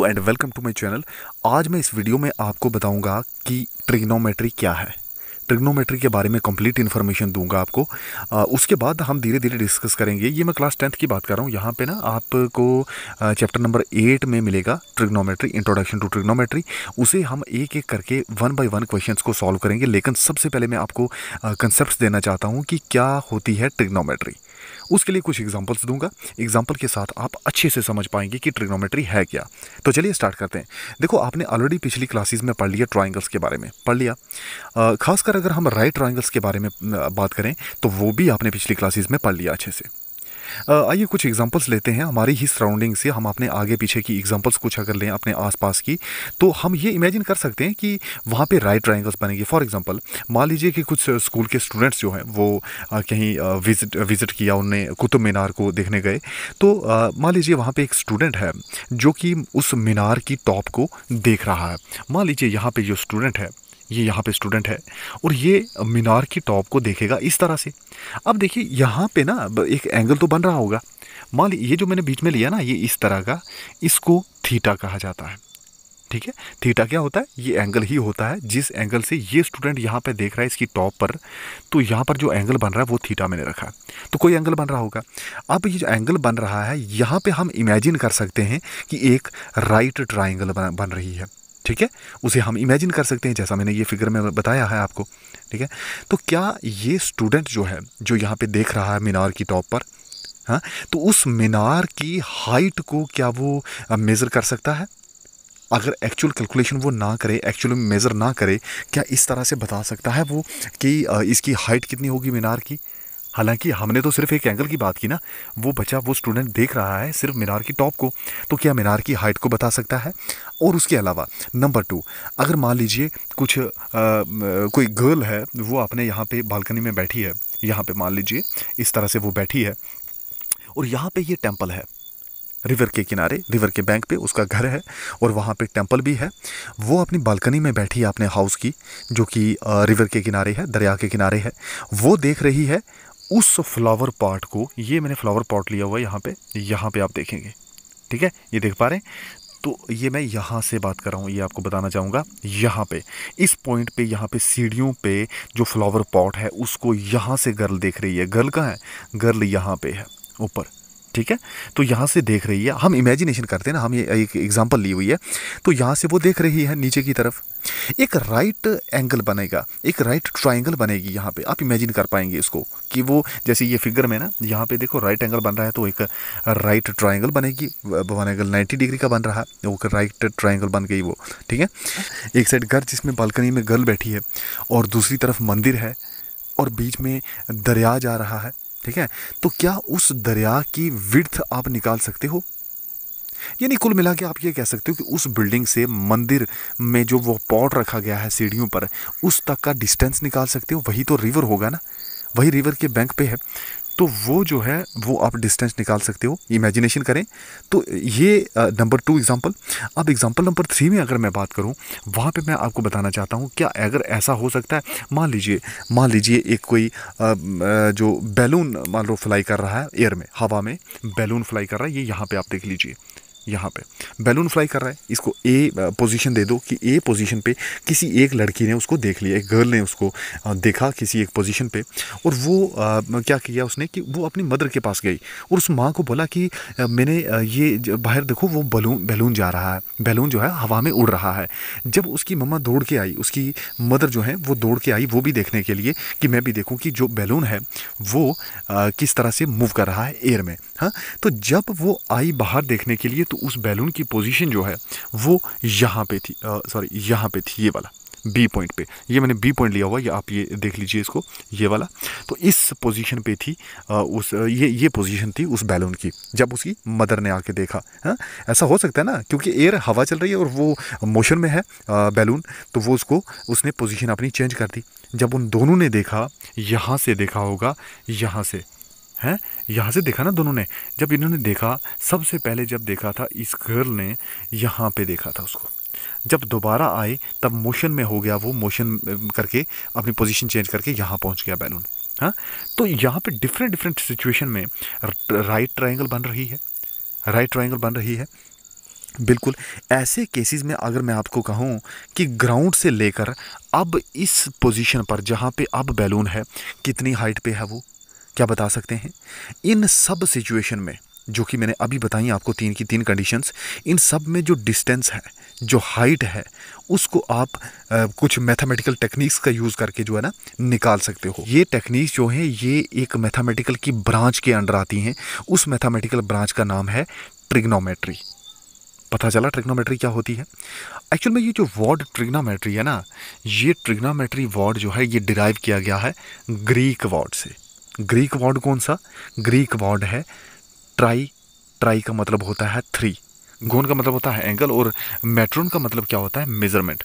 Hello and welcome to my channel. आज मैं इस वीडियो में आपको बताऊंगा कि ट्रिग्नोमेट्री क्या है। ट्रिग्नोमेट्री के बारे में कंप्लीट इन्फॉर्मेशन दूंगा आपको। उसके बाद हम धीरे धीरे डिस्कस करेंगे। ये मैं क्लास 10th की बात कर रहा हूँ। यहाँ पे ना आपको चैप्टर नंबर 8 में मिलेगा ट्रिग्नोमेट्री, इंट्रोडक्शन टू ट्रिग्नोमेट्री। उसे हम एक एक करके 1 बाय 1 क्वेश्चंस को सॉल्व करेंगे। लेकिन सबसे पहले मैं आपको कंसेप्ट देना चाहता हूँ कि क्या होती है ट्रिग्नोमेट्री। उसके लिए कुछ एग्जांपल्स दूंगा। एग्जांपल के साथ आप अच्छे से समझ पाएंगे कि ट्रिग्नोमेट्री है क्या। तो चलिए स्टार्ट करते हैं। देखो, आपने ऑलरेडी पिछली क्लासेस में पढ़ लिया, ट्रायंगल्स के बारे में पढ़ लिया। खासकर अगर हम राइट ट्रायंगल्स के बारे में बात करें तो वो भी आपने पिछली क्लासेस में पढ़ लिया अच्छे से। आइए कुछ एग्जांपल्स लेते हैं हमारी ही सराउंडिंग से। हम अपने आगे पीछे की एग्जांपल्स कुछ अगर लें अपने आसपास की, तो हम ये इमेजिन कर सकते हैं कि वहाँ पे राइट ट्रायंगल्स बनेंगे। फॉर एग्जांपल, मान लीजिए कि कुछ स्कूल के स्टूडेंट्स जो हैं वो कहीं विजिट किया, उनने कुतुब मीनार को देखने गए। तो मान लीजिए वहाँ पे एक स्टूडेंट है जो कि उस मीनार की टॉप को देख रहा है। मान लीजिए यहाँ पे जो स्टूडेंट है, ये यहाँ पे स्टूडेंट है और ये मीनार की टॉप को देखेगा इस तरह से। अब देखिए यहाँ पे ना एक एंगल तो बन रहा होगा। मान ली ये जो मैंने बीच में लिया ना, ये इस तरह का, इसको थीटा कहा जाता है। ठीक है, थीटा क्या होता है? ये एंगल ही होता है जिस एंगल से ये स्टूडेंट यहाँ पे देख रहा है इसकी टॉप पर। तो यहाँ पर जो एंगल बन रहा है वो थीटा मैंने रखा है, तो कोई एंगल बन रहा होगा। अब ये जो एंगल बन रहा है, यहाँ पे हम इमेजिन कर सकते हैं कि एक राइट ट्राइंगल बन रही है। ठीक है, उसे हम इमेजिन कर सकते हैं जैसा मैंने ये फिगर में बताया है आपको। ठीक है, तो क्या ये स्टूडेंट जो है, जो यहाँ पे देख रहा है मीनार की टॉप पर, हाँ, तो उस मीनार की हाइट को क्या वो मेज़र कर सकता है? अगर एक्चुअल कैलकुलेशन वो ना करे, एक्चुअल मेज़र ना करे, क्या इस तरह से बता सकता है वो कि इसकी हाइट कितनी होगी मीनार की? हालांकि हमने तो सिर्फ एक एंगल की बात की ना। वो बच्चा, वो स्टूडेंट देख रहा है सिर्फ मीनार की टॉप को, तो क्या मीनार की हाइट को बता सकता है? और उसके अलावा नंबर 2, अगर मान लीजिए कुछ कोई गर्ल है, वो अपने यहाँ पे बालकनी में बैठी है। यहाँ पे मान लीजिए इस तरह से वो बैठी है और यहाँ पे ये टेम्पल है, रिवर के किनारे, रिवर के बैंक पे उसका घर है और वहाँ पे टेम्पल भी है। वो अपनी बालकनी में बैठी है अपने हाउस की, जो कि रिवर के किनारे है, दरिया के किनारे है। वो देख रही है उस फ्लावर पॉट को। ये मैंने फ्लावर पॉट लिया हुआ है यहाँ पे आप देखेंगे। ठीक है, ये देख पा रहे हैं? तो ये मैं यहाँ से बात कर रहा हूँ, ये आपको बताना चाहूँगा। यहाँ पे इस पॉइंट पे, यहाँ पे सीढ़ियों पे जो फ्लावर पॉट है उसको यहाँ से गर्ल देख रही है। गर्ल कहाँ है? गर्ल यहाँ पे है ऊपर। ठीक है, तो यहाँ से देख रही है। हम इमेजिनेशन करते हैं ना, हम ये एक एग्जांपल ली हुई है। तो यहाँ से वो देख रही है नीचे की तरफ। एक राइट एंगल बनेगा, एक राइट ट्रायंगल बनेगी यहाँ पे। आप इमेजिन कर पाएंगे इसको कि वो, जैसे ये फिगर में ना, यहाँ पे देखो राइट एंगल बन रहा है, तो एक राइट ट्रायंगल बनेगी। वन एंगल 90 डिग्री का बन रहा है, वो राइट ट्रायंगल बन गई वो। ठीक है, एक साइड घर जिसमें बालकनी में गर्ल बैठी है और दूसरी तरफ मंदिर है और बीच में दरिया जा रहा है। ठीक है, तो क्या उस दरिया की विड्थ आप निकाल सकते हो? यानी कुल मिला के आप ये कह सकते हो कि उस बिल्डिंग से मंदिर में जो वो पॉट रखा गया है सीढ़ियों पर, उस तक का डिस्टेंस निकाल सकते हो। वही तो रिवर होगा ना, वही रिवर के बैंक पे है, तो वो जो है वो आप डिस्टेंस निकाल सकते हो, इमेजिनेशन करें। तो ये नंबर 2 एग्जांपल। अब एग्जांपल नंबर 3 में अगर मैं बात करूं, वहाँ पे मैं आपको बताना चाहता हूँ क्या अगर ऐसा हो सकता है। मान लीजिए एक कोई जो बैलून मान लो फ्लाई कर रहा है एयर में, हवा में बैलून फ्लाई कर रहा है। ये यहाँ पे आप देख लीजिए, यहाँ पे बैलून फ्लाई कर रहा है। इसको ए पोजीशन दे दो कि ए पोजीशन पे किसी एक लड़की ने उसको देख लिया, एक गर्ल ने उसको देखा किसी एक पोजीशन पे, और वो क्या किया उसने कि वो अपनी मदर के पास गई और उस माँ को बोला कि मैंने बाहर देखो वो बैलून जा रहा है, बैलून जो है हवा में उड़ रहा है। जब उसकी मम्मा दौड़ के आई, उसकी मदर जो है वो दौड़ के आई, वो भी देखने के लिए कि मैं भी देखूँ कि जो बैलून है वो किस तरह से मूव कर रहा है एयर में। हाँ, तो जब वो आई बाहर देखने के लिए, तो उस बैलून की पोजीशन जो है वो यहाँ पे थी, सॉरी यहाँ पे थी, ये वाला बी पॉइंट पे। ये मैंने बी पॉइंट लिया हुआ है, आप ये देख लीजिए इसको, ये वाला। तो इस पोजीशन पे थी ये पोजीशन थी उस बैलून की जब उसकी मदर ने आके देखा। हाँ, ऐसा हो सकता है ना, क्योंकि एयर हवा चल रही है और वो मोशन में है बैलून, तो वो उसने पोजीशन अपनी चेंज कर दी। जब उन दोनों ने देखा, यहाँ से देखा होगा, यहाँ से हैं, यहाँ से देखा ना दोनों ने। जब इन्होंने देखा, सबसे पहले जब देखा था इस गर्ल ने, यहाँ पे देखा था उसको। जब दोबारा आए तब मोशन में हो गया, वो मोशन करके अपनी पोजीशन चेंज करके यहाँ पहुँच गया बैलून। हाँ, तो यहाँ पे डिफरेंट सिचुएशन में राइट ट्रायंगल बन रही है, राइट ट्रायंगल बन रही है। बिल्कुल, ऐसे केसेस में अगर मैं आपको कहूँ कि ग्राउंड से लेकर अब इस पोजीशन पर जहाँ पे अब बैलून है, कितनी हाइट पे है वो, क्या बता सकते हैं? इन सब सिचुएशन में जो कि मैंने अभी बताई आपको 3 की 3 कंडीशंस, इन सब में जो डिस्टेंस है, जो हाइट है, उसको आप कुछ मैथमेटिकल टेक्निक्स का यूज़ करके जो है ना निकाल सकते हो। ये टेक्निक्स जो हैं ये एक मैथमेटिकल की ब्रांच के अंडर आती हैं। उस मैथमेटिकल ब्रांच का नाम है ट्रिग्नोमेट्री। पता चला ट्रिग्नोमेट्री क्या होती है? एक्चुअल में ये जो वर्ड ट्रिग्नोमेट्री है ना, ये ट्रिग्नोमेट्री वर्ड जो है ये डिराइव किया गया है ग्रीक वर्ड से। ग्रीक वर्ड कौन सा? ग्रीक वर्ड है ट्राई। ट्राई का मतलब होता है 3, गोन का मतलब होता है एंगल, और मेट्रोन का मतलब क्या होता है? मेजरमेंट।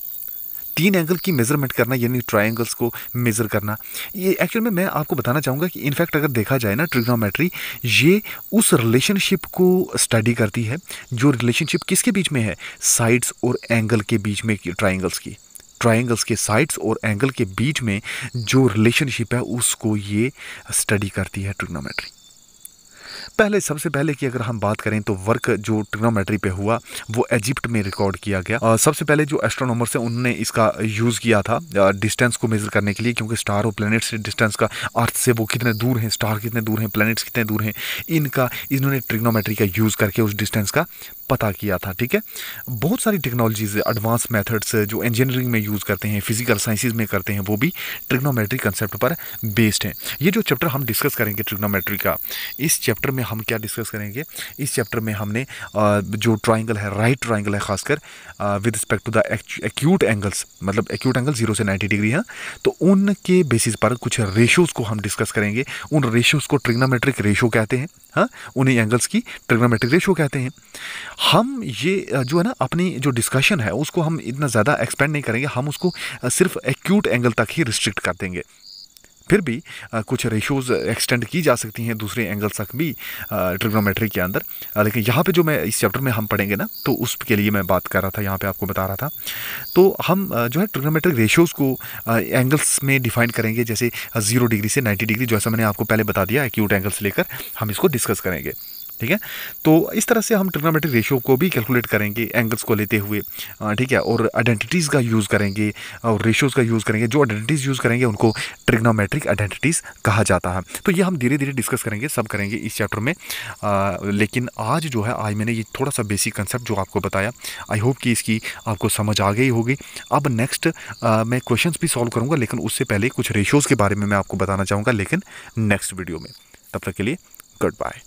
3 एंगल की मेजरमेंट करना यानी ट्रायंगल्स को मेजर करना। ये एक्चुअल में मैं आपको बताना चाहूँगा कि इनफैक्ट अगर देखा जाए ना, ट्रिग्नोमेट्री ये उस रिलेशनशिप को स्टडी करती है जो रिलेशनशिप किसके बीच में है? साइड्स और एंगल के बीच में ट्रायंगल्स की। ट्रायंगल्स के साइड्स और एंगल के बीच में जो रिलेशनशिप है उसको ये स्टडी करती है ट्रिग्नोमेट्री। पहले सबसे पहले की अगर हम बात करें तो वर्क जो ट्रिग्नोमेट्री पे हुआ वो इजिप्ट में रिकॉर्ड किया गया। सबसे पहले जो एस्ट्रोनॉमर्स हैं उन्होंने इसका यूज़ किया था डिस्टेंस को मेजर करने के लिए, क्योंकि स्टार और प्लैनेट से डिस्टेंस का, अर्थ से वो कितने दूर हैं, स्टार कितने दूर हैं, प्लैनेट्स कितने दूर हैं, इनका इन्होंने ट्रिग्नोमेट्री का यूज़ करके उस डिस्टेंस का पता किया था। ठीक है, बहुत सारी टेक्नोलॉजीज, एडवांस मेथड्स जो इंजीनियरिंग में यूज़ करते हैं, फिजिकल साइंसेज में करते हैं, वो भी ट्रिग्नोमेट्री कंसेप्ट पर बेस्ड हैं। ये जो चैप्टर हम डिस्कस करेंगे ट्रिग्नोमेट्री का, इस चैप्टर में हम क्या डिस्कस करेंगे? इस चैप्टर में हमने जो ट्राइंगल है, राइट ट्राइंगल है खासकर with respect to the acute angles, मतलब एक्यूट एंगल 0 से 90 डिग्री है, तो उनके बेसिस पर कुछ रेशोज़ को हम डिस्कस करेंगे। उन रेशोज़ को ट्रिग्नोमेट्रिक रेशो कहते हैं। हाँ, उन्हीं एंगल्स की ट्रिग्नोमेट्रिक रेशो कहते हैं। हम ये जो है ना अपनी जो डिस्कशन है उसको हम इतना ज़्यादा एक्सपेंड नहीं करेंगे, हम उसको सिर्फ एक्यूट एंगल तक ही रिस्ट्रिक्ट कर देंगे। फिर भी कुछ रेशोज़ एक्सटेंड की जा सकती हैं दूसरे एंगल तक भी ट्रिग्नोमेट्री के अंदर, लेकिन यहाँ पे जो मैं इस चैप्टर में हम पढ़ेंगे ना, तो उसके लिए मैं बात कर रहा था, यहाँ पे आपको बता रहा था। तो हम जो है ट्रिग्नोमेट्रिक रेशोज़ को एंगल्स में डिफाइन करेंगे, जैसे 0 डिग्री से 90 डिग्री, जैसा मैंने आपको पहले बता दिया, एक्यूट एंगल से लेकर हम इसको डिस्कस करेंगे। ठीक है, तो इस तरह से हम ट्रिग्नोमेट्रिक रेशियो को भी कैलकुलेट करेंगे एंगल्स को लेते हुए। ठीक है, और आइडेंटिटीज़ का यूज़ करेंगे और रेशियोज़ का यूज़ करेंगे। जो आइडेंटिटीज़ यूज़ करेंगे उनको ट्रिग्नोमेट्रिक आइडेंटिटीज़ कहा जाता है। तो ये हम धीरे धीरे डिस्कस करेंगे, सब करेंगे इस चैप्टर में। लेकिन आज जो है, आज मैंने ये थोड़ा सा बेसिक कंसेप्ट जो आपको बताया, आई होप कि इसकी आपको समझ आ गई होगी। अब नेक्स्ट मैं क्वेश्चंस भी सॉल्व करूँगा, लेकिन उससे पहले कुछ रेशियोज़ के बारे में मैं आपको बताना चाहूँगा, लेकिन नेक्स्ट वीडियो में। तब तक के लिए गुड बाय।